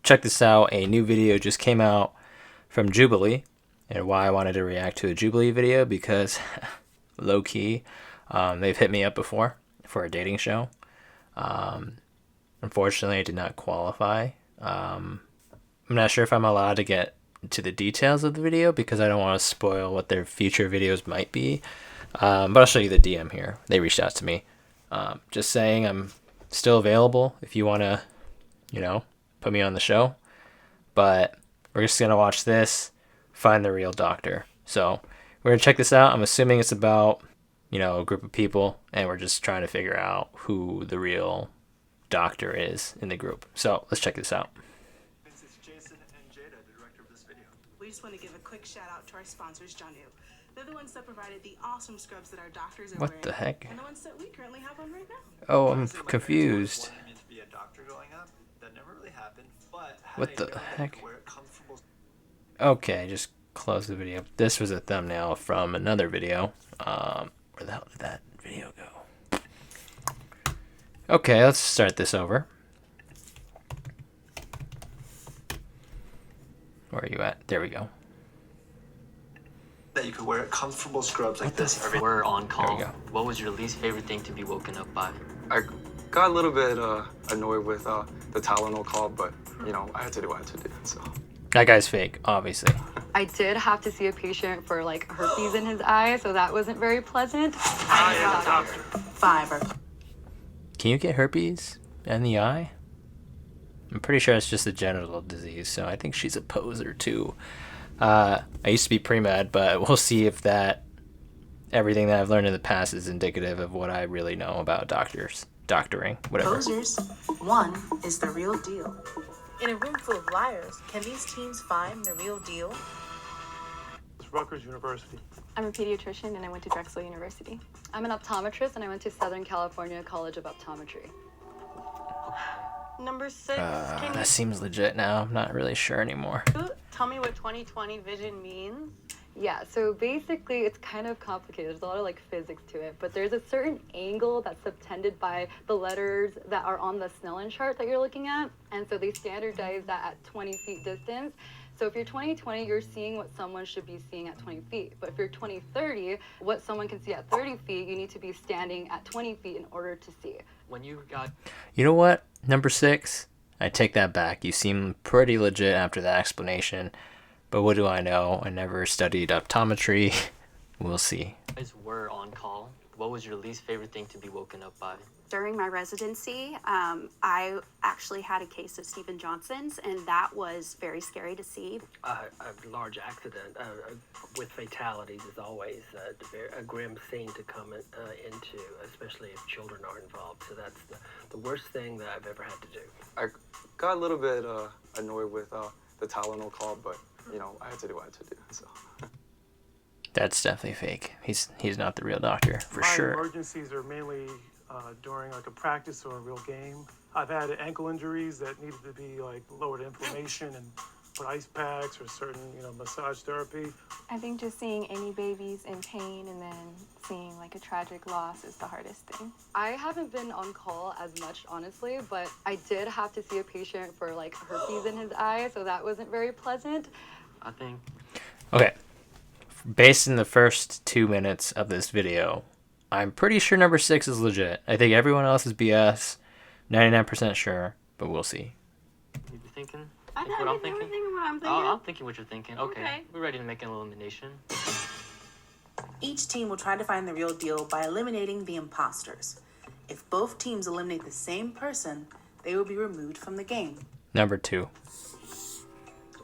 check this out. A new video just came out from Jubilee, and why I wanted to react to a Jubilee video because low key, they've hit me up before for a dating show. Unfortunately, I did not qualify. I'm not sure if I'm allowed to get to the details of the video because I don't want to spoil what their future videos might be. But I'll show you the DM here. They reached out to me. Just saying I'm still available if you want to, put me on the show. But we're just going to watch this, find the real doctor. So we're going to check this out. I'm assuming it's about, a group of people, and we're just trying to figure out who the real doctor is in the group. So let's check this out. We just want to give a quick shout out to our sponsors, Janu. They're the ones that provided the awesome scrubs that our doctors are wearing. What the heck? And the ones that we currently have on right now. Oh, I'm confused. What the heck? Okay, just close the video. This was a thumbnail from another video. Where the hell did that video go? Okay, let's start this over. Where are you at? There we go. That you could wear comfortable scrubs like this. We're on call. There we go. What was your least favorite thing to be woken up by? I got a little bit annoyed with the Tylenol call, but I had to do what I had to do. So That guy's fake, obviously. I did have to see a patient for herpes in his eye, so that wasn't very pleasant. Five are Can you get herpes in the eye? I'm pretty sure it's just a genital disease, so I think she's a poser too. I used to be pre-med, but we'll see if everything that I've learned in the past is indicative of what I really know about doctoring, whatever. posers. One is the real deal. In a room full of liars, can these teams find the real deal? It's Rutgers University. I'm a pediatrician and I went to Drexel University. I'm an optometrist and I went to Southern California College of Optometry. Number 6, That seems legit now. I'm not really sure anymore. you tell me what 20/20 vision means? Yeah, so basically it's kind of complicated. There's a lot of physics to it, but there's a certain angle that's subtended by the letters that are on the Snellen chart that you're looking at. And so they standardize that at 20 feet distance. So if you're 20/20, you're seeing what someone should be seeing at 20 feet. But if you're 20/30, what someone can see at 30 feet, you need to be standing at 20 feet in order to see. When you got You know what? Number 6, I take that back. You seem pretty legit after that explanation. But what do I know? I never studied optometry. We'll see. guys were on call, what was your least favorite thing to be woken up by? During my residency, I actually had a case of Stephen Johnson's, and that was very scary to see. A large accident with fatalities is always a grim scene to come into, especially if children are involved. So that's the worst thing that I've ever had to do. I got a little bit annoyed with the Tylenol call, but I had to do what I had to do. So That's definitely fake. He's not the real doctor, for My sure. emergencies are mainly during a practice or a real game. I've had ankle injuries that needed to be lowered inflammation and put ice packs or certain massage therapy. I think just seeing any babies in pain and then seeing a tragic loss is the hardest thing. I haven't been on call as much, honestly, but I did have to see a patient for herpes in his eye, so that wasn't very pleasant. I think Okay. Based in the first 2 minutes of this video, I'm pretty sure number 6 is legit. I think everyone else is BS. 99% sure, but we'll see. you be thinking? I Think know what I'm you're thinking? thinking what I'm Oh, thinking. I'm thinking what you're thinking. Okay. We're ready to make an elimination. Each team will try to find the real deal by eliminating the imposters. If both teams eliminate the same person, they will be removed from the game. Number 2.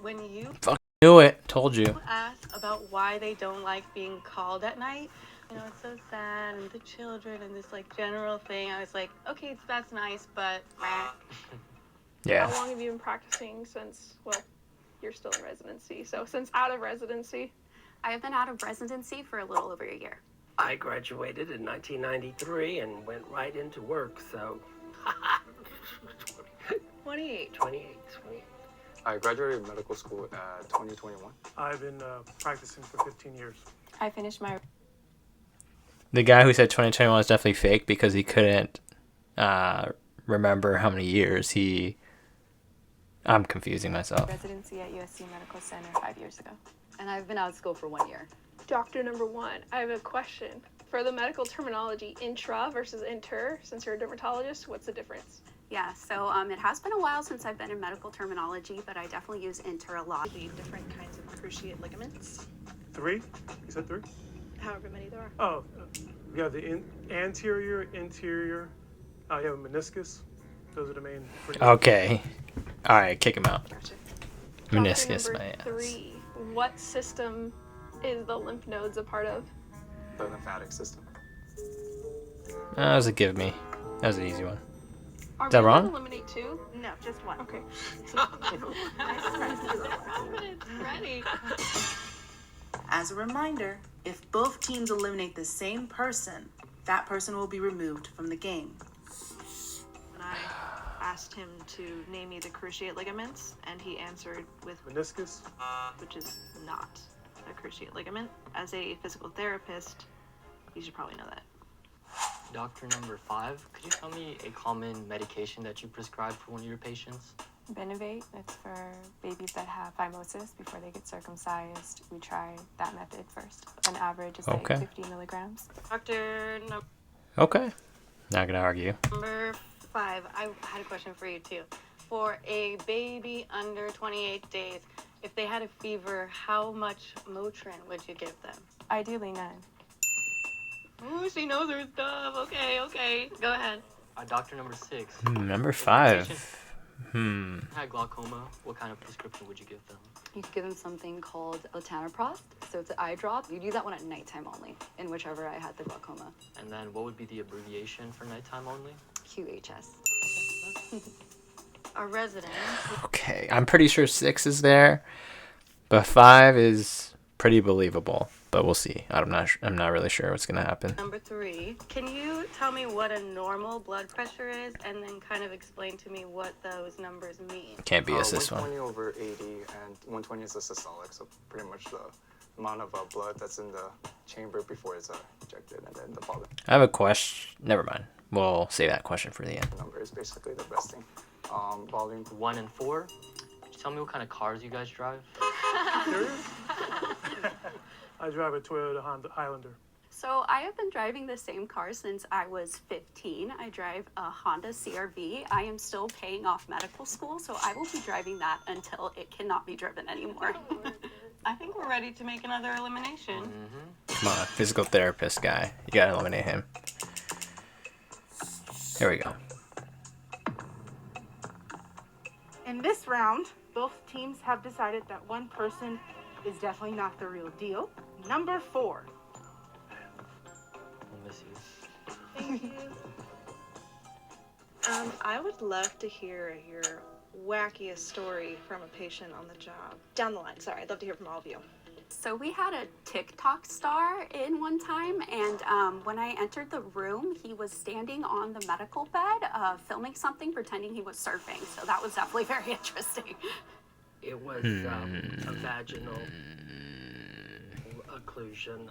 When you Knew it. Told you. ask about why they don't like being called at night, it's so sad and the children and this general thing, I was like, okay, that's nice, but Yeah. How long have you been practicing since, you're still in residency, so since out of residency? I have been out of residency for a little over a year. I graduated in 1993 and went right into work, so 28. 28. I graduated medical school at 2021. I've been practicing for 15 years. I finished my The guy who said 2021 is definitely fake because he couldn't remember how many years he I'm confusing myself. Residency at USC Medical Center 5 years ago. And I've been out of school for 1 year. Doctor number 1, I have a question. For the medical terminology, intra versus inter, since you're a dermatologist, what's the difference? Yeah, so it has been a while since I've been in medical terminology, but I definitely use inter a lot. Different kinds of cruciate ligaments. 3? You said 3? However many there are. Oh, we got the anterior, interior. You have a meniscus. Those are the main 3. Okay. All right, kick him out. Doctor Meniscus, number my ass. 3, what system is the lymph nodes a part of? The lymphatic system. That was a give me. That was an easy one. Are Is that we allowed wrong? to eliminate 2? No, just 1. Okay. Ready. As a reminder, if both teams eliminate the same person, that person will be removed from the game. And I asked him to name me the cruciate ligaments, and he answered with Meniscus. which is not a cruciate ligament. As a physical therapist, you should probably know that. Doctor number 5, could you tell me a common medication that you prescribe for one of your patients? Benivate, it's for babies that have phimosis before they get circumcised. We try that method first. An average is Okay. like 50 milligrams. Doctor Okay. Not gonna argue. number 5, I had a question for you too. For a baby under 28 days, if they had a fever, how much Motrin would you give them? Ideally none. Ooh, she knows her stuff. Okay. Go ahead. Doctor number 6. Number 5. Had glaucoma, what kind of prescription would you give them? You could give them something called latanoprost. So it's an eye drop. You do that one at nighttime only, in whichever I had the glaucoma. And then what would be the abbreviation for nighttime only? QHS. A resident. Okay, I'm pretty sure 6 is there, but 5 is pretty believable. But we'll see. I'm not really sure what's gonna happen. Number 3, can you tell me what a normal blood pressure is, and then kind of explain to me what those numbers mean? Can't BS this 120 one. over 80, and 120 is the systolic, so pretty much the amount of blood that's in the chamber before it's ejected, and then the volume I have a question. Never mind. We'll save that question for the end. number is basically the best thing. Volume 1 and 4. Could you tell me what kind of cars you guys drive? I drive a Toyota Honda Highlander. So I have been driving the same car since I was 15. I drive a Honda CR-V. I am still paying off medical school, so I will be driving that until it cannot be driven anymore. I think we're ready to make another elimination. Come on, physical therapist guy. You gotta eliminate him. Here we go. In this round, both teams have decided that one person is definitely not the real deal. Number 4. I'll miss you. Thank you. I would love to hear your wackiest story from a patient on the job. Down the line, sorry. I'd love to hear from all of you. So we had a TikTok star in one time, and when I entered the room, he was standing on the medical bed, filming something, pretending he was surfing. So that was definitely very interesting. It was a vaginal occlusion.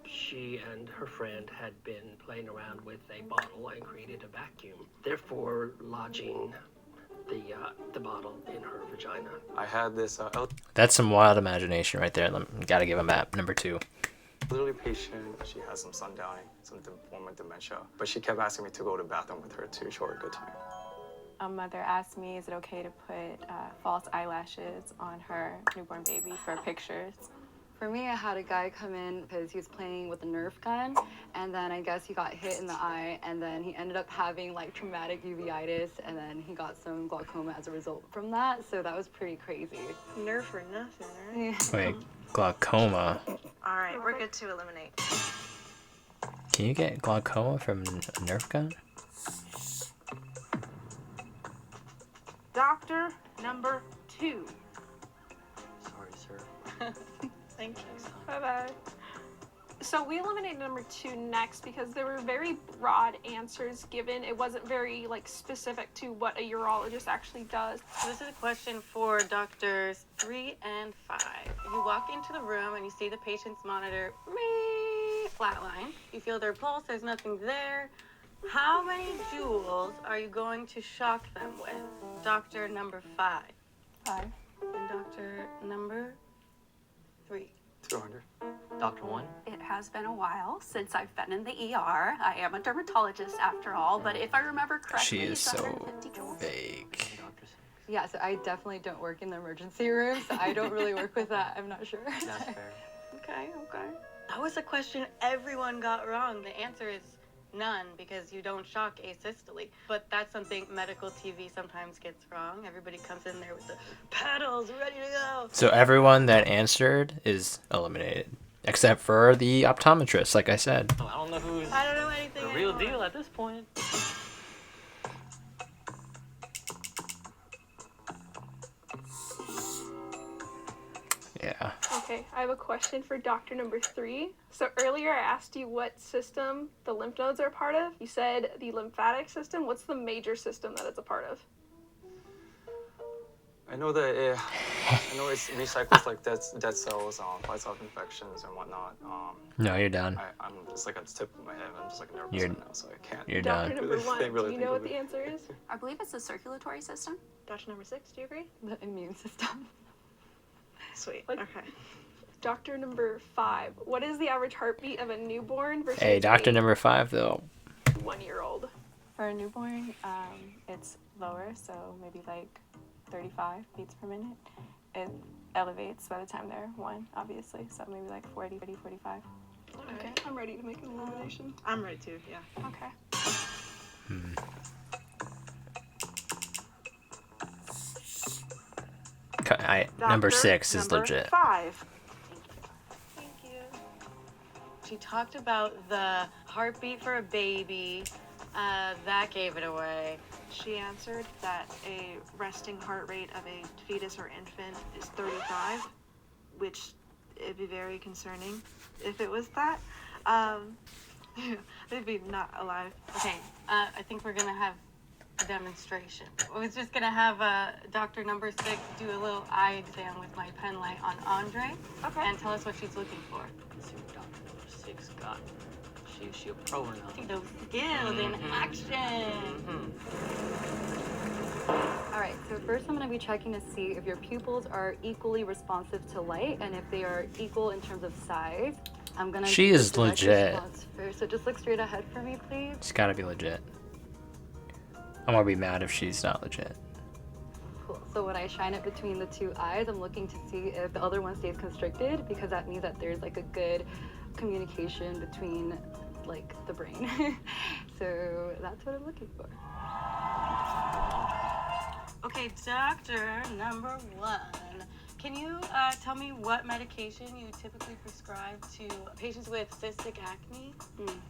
She and her friend had been playing around with a bottle and created a vacuum, therefore lodging the bottle in her vagina. I had this That's some wild imagination right there. Gotta give him that. Number 2. elderly patient. She has some sundowning, some form of dementia, but she kept asking me to go to the bathroom with her to show her a good time. A mother asked me, is it okay to put false eyelashes on her newborn baby for pictures? For me, I had a guy come in because he was playing with a Nerf gun, and then I guess he got hit in the eye, and then he ended up having like traumatic uveitis, and then he got some glaucoma as a result from that. So that was pretty crazy. Nerf or nothing, right? Wait, glaucoma. All right, we're good to eliminate. Can you get glaucoma from a Nerf gun? Doctor number 2. Sorry, sir. Thank you. Bye-bye. So we eliminated number 2 next because there were very broad answers given. It wasn't very specific to what a urologist actually does. So this is a question for doctors 3 and 5. You walk into the room and you see the patient's monitor flatline. You feel their pulse, there's nothing there. How many joules are you going to shock them with? Doctor number 5. 5. And doctor number 3. 200. Dr. 1? It has been a while since I've been in the ER. I am a dermatologist after all, but if I remember correctly, She is it's so 150 joules. vague. Yeah, so I definitely don't work in the emergency room, so I don't really work with that. I'm not sure. That's fair. Okay. That was a question everyone got wrong. The answer is none, because you don't shock asystole. But that's something medical TV sometimes gets wrong. Everybody comes in there with the paddles ready to go. So everyone that answered is eliminated, except for the optometrist, like I said. Oh, I don't know who's I don't know anything the real anymore. deal at this point. Yeah. Okay, I have a question for doctor number 3. So earlier I asked you what system the lymph nodes are part of. You said the lymphatic system. What's the major system that it's a part of? I know that it recycles like dead cells, fights off infections and whatnot. No, you're done. I'm just like at the tip of my head. I'm just like nervous You're- right now, so I can't. You're Doctor done. number 1, They really do you think know of what it. the answer is? I believe it's the circulatory system. Doctor number 6, do you agree? The immune system. Sweet. Like- Okay. Doctor number 5, what is the average heartbeat of a newborn versus Hey, doctor a number 5 though. 1-year-old? For a newborn, it's lower, so maybe like 35 beats per minute. It elevates by the time they're 1, obviously, so maybe like 40, 45. Okay, I'm ready to make an elimination. I'm ready too, yeah. Okay. Okay, number Doctor 6 is number legit. 5. Thank you. She talked about the heartbeat for a baby. That gave it away. She answered that a resting heart rate of a fetus or infant is 35, which it'd be very concerning if it was that. They'd be not alive. Okay, I think we're gonna have a demonstration. I was just gonna have doctor number 6 do a little eye exam with my pen light on Andre. Okay. And tell us what she's looking for. Let's see what Dr. number 6 got. She a pro or not? See those skills in action. All right, so first I'm going to be checking to see if your pupils are equally responsive to light and if they are equal in terms of size. I'm going to She is legit. First. So just look straight ahead for me, please. She's gotta be legit. I'm gonna be mad if she's not legit. Cool. So when I shine it between the 2 eyes, I'm looking to see if the other one stays constricted, because that means that there's like a good communication between like the brain. So that's what I'm looking for. Okay, doctor number 1. Can you tell me what medication you typically prescribe to patients with cystic acne?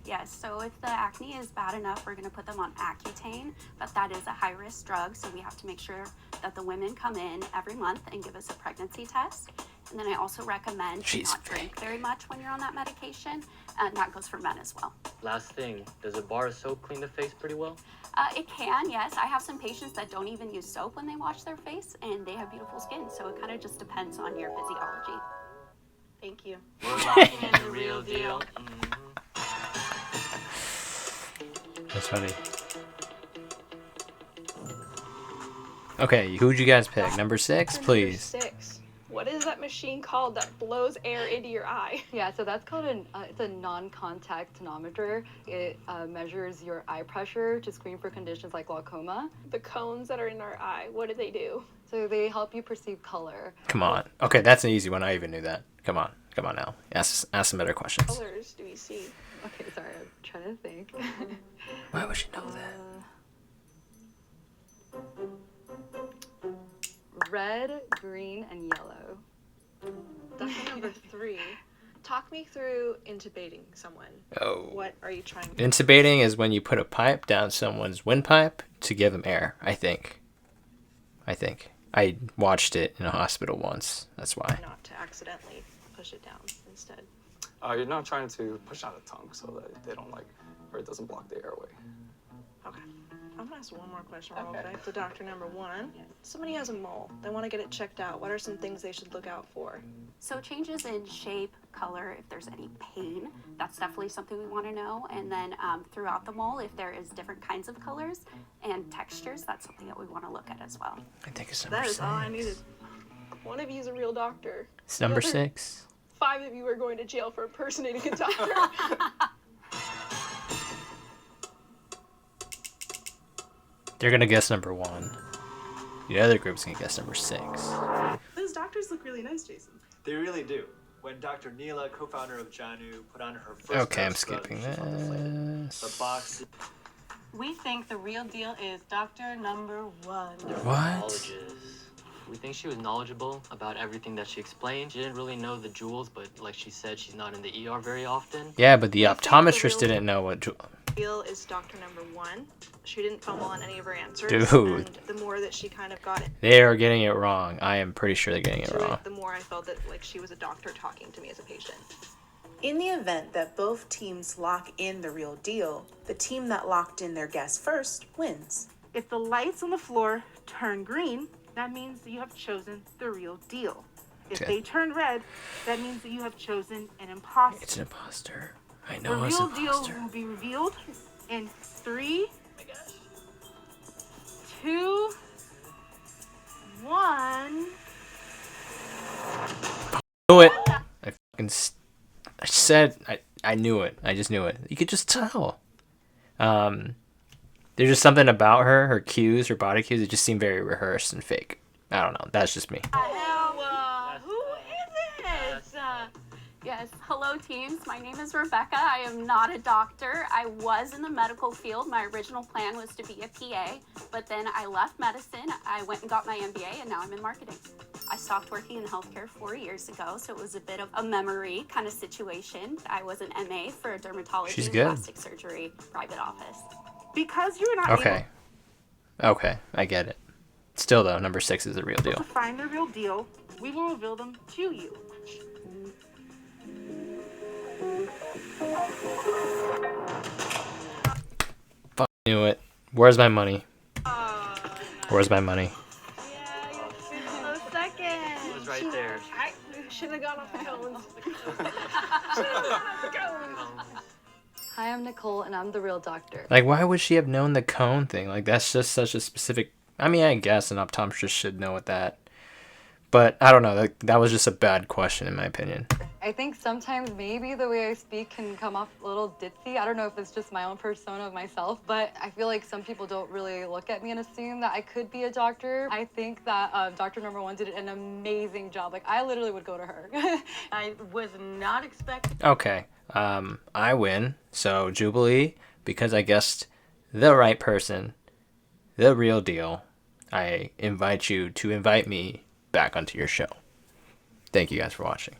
Yes, so if the acne is bad enough, we're going to put them on Accutane, but that is a high-risk drug, so we have to make sure that the women come in every month and give us a pregnancy test. And then I also recommend to not drink very much when you're on that medication, and that goes for men as well. Last thing, does a bar of soap clean the face pretty well? It can, yes. I have some patients that don't even use soap when they wash their face, and they have beautiful skin, so it kind of just depends on your physiology. Thank you. We're locking in the real deal. That's funny. Okay, who'd you guys pick? Number 6, please. 6. What is that machine called that blows air into your eye? Yeah, so that's called it's a non-contact tonometer. It measures your eye pressure to screen for conditions like glaucoma. The cones that are in our eye, what do they do? So they help you perceive color. Come on. Okay, that's an easy one. I even knew that. Come on now. Ask some better questions. Colors do we see? Okay, sorry, I'm trying to think. Why would she know that? Red, green, and yellow. Doctor number 3, talk me through intubating someone. Oh. What are you trying to Intubating is when you put a pipe down someone's windpipe to give them air, I think. I watched it in a hospital once. That's why. not to accidentally push it down instead? You're not trying to push out the tongue so that they don't or it doesn't block the airway. Okay. I'm gonna ask one more question real quick to doctor number 1. Somebody has a mole. They want to get it checked out. What are some things they should look out for? So changes in shape, color, if there's any pain. That's definitely something we want to know. And then throughout the mole, if there is different kinds of colors and textures, that's something that we want to look at as well. I think it's number That is 6. all I needed. One of you is a real doctor. It's number The other 6. 5 of you are going to jail for impersonating a doctor. They're gonna guess number 1. The other group's gonna guess number 6. Those doctors look really nice, Jason. They really do. When Dr. Neela, co-founder of Janu, put on her first Okay, pair I'm of scrubs, skipping she felt deflated. this. The box. We think the real deal is Doctor Number 1. What? We think she was knowledgeable about everything that she explained. She didn't really know the jewels, but like she said, she's not in the ER very often. Yeah, but the optometrist didn't know what. Deal is Doctor Number 1. She didn't fumble on any of her answers. Dude. And the more that she kind of got They are getting it wrong. I am pretty sure they're getting it into wrong. it, the more I felt that like she was a doctor talking to me as a patient. In the event that both teams lock in the real deal, the team that locked in their guess first wins. If the lights on the floor turn green, that means that you have chosen the real deal. If Okay. they turn red, that means that you have chosen an imposter. It's an imposter. I The know it's an real deal imposter. will be revealed in 3, 2, 1. Knew it. I fucking. I said. I knew it. I just knew it. You could just tell. There's just something about her cues, her body cues. It just seemed very rehearsed and fake. I don't know. That's just me. Who is it? Yes, hello teams. My name is Rebecca. I am not a doctor. I was in the medical field. My original plan was to be a PA, but then I left medicine. I went and got my MBA, and now I'm in marketing. I stopped working in healthcare 4 years ago, so it was a bit of a memory kind of situation. I was an MA for dermatology She's and good. plastic surgery private office. Because you're not Okay. Okay, I get it. Still though, number 6 is the real able deal. to find the real deal, we will reveal them to you. Fuck, knew it. Where's my money? Where's my money? Second. It was right there. I should have gone off the cones. Should have gone off the cones. Hi, I'm Nicole, and I'm the real doctor. Like, why would she have known the cone thing? Like, that's just such a specific. I mean, I guess an optometrist should know what that. But I don't know. That was just a bad question, in my opinion. I think sometimes maybe the way I speak can come off a little ditzy. I don't know if it's just my own persona of myself, but I feel like some people don't really look at me and assume that I could be a doctor. I think that Doctor Number 1 did an amazing job. Like, I literally would go to her. I was not expecting. Okay. I win. So, Jubilee, because I guessed the right person, the real deal, I invite you to invite me back onto your show. Thank you guys for watching.